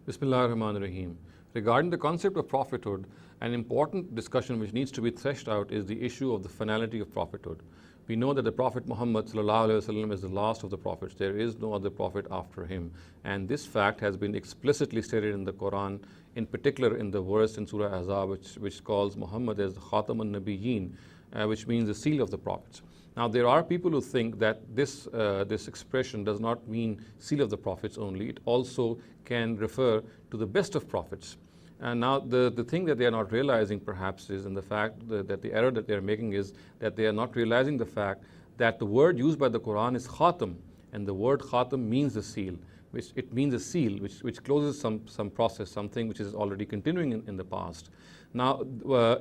Bismillah ar-Rahman ar-Rahim. Regarding the concept of prophethood, an important discussion which needs to be threshed out is the issue of the finality of prophethood. We know that the Prophet Muhammad ﷺ is the last of the prophets. There is no other prophet after him. And this fact has been explicitly stated in the Quran, in particular in the verse in Surah Ahzab, which calls Muhammad as Khatamun Nabiyyin, which means the seal of the prophets. Now, there are people who think that this expression does not mean seal of the prophets only. It also can refer to the best of prophets. And now the thing that they are not realizing perhaps is in the fact that the error that they are making is that they are not realizing the fact that the word used by the Quran is khatam, and the word khatam means a seal, which it means a seal which closes some process, something which is already continuing in the past. Now,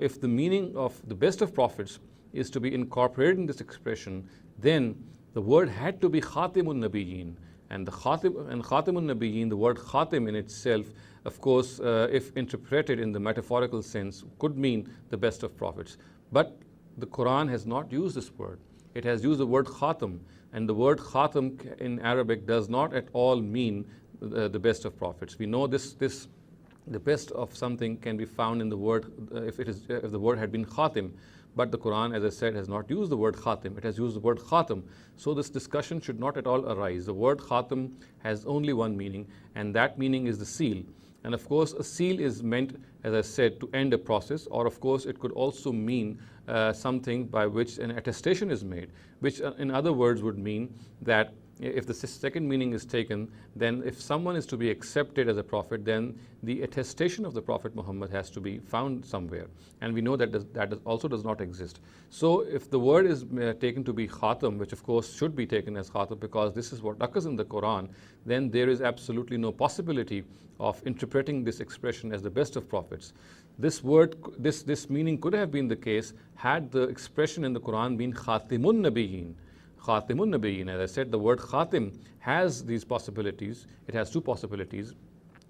if the meaning of the best of prophets is to be incorporated in this expression, then the word had to be Khatimun Nabiyyin. And Khatimun Nabiyyin, the word Khatim in itself, of course, if interpreted in the metaphorical sense, could mean the best of prophets. But the Quran has not used this word. It has used the word Khatam, and the word Khatam in Arabic does not at all mean the best of prophets. We know the best of something can be found in the word if the word had been Khatim. But the Quran, as I said, has not used the word khatim. It has used the word khatam. So this discussion should not at all arise. The word khatam has only one meaning, and that meaning is the seal. And of course, a seal is meant, as I said, to end a process, or of course, it could also mean something by which an attestation is made, which in other words would mean that if the second meaning is taken, then if someone is to be accepted as a prophet, then the attestation of the Prophet Muhammad has to be found somewhere. And we know that that also does not exist. So if the word is taken to be khatam, which of course should be taken as khatam because this is what occurs in the Quran, then there is absolutely no possibility of interpreting this expression as the best of prophets. This word, this meaning could have been the case had the expression in the Quran been khatimun nabiyyin. Khatimun Nabiyyin. As I said, the word Khatim has these possibilities. It has two possibilities.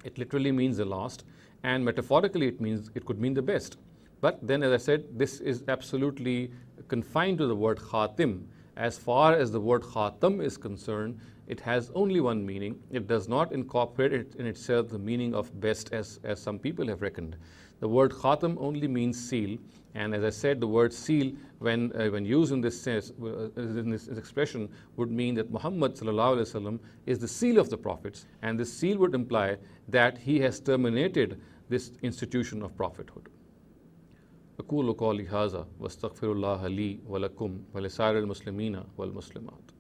It literally means the last, and metaphorically it could mean the best. But then, as I said, this is absolutely confined to the word Khatim. As far as the word Khatam is concerned, it has only one meaning. It does not incorporate in itself the meaning of best as some people have reckoned. The word Khatam only means seal, and as I said, the word seal, when used in this sense, in this expression, would mean that Muhammad ﷺ is the seal of the prophets, and this seal would imply that he has terminated this institution of prophethood. أقول قولي هذا واستغفر الله لي ولكم ولسائر المسلمين والمسلمات.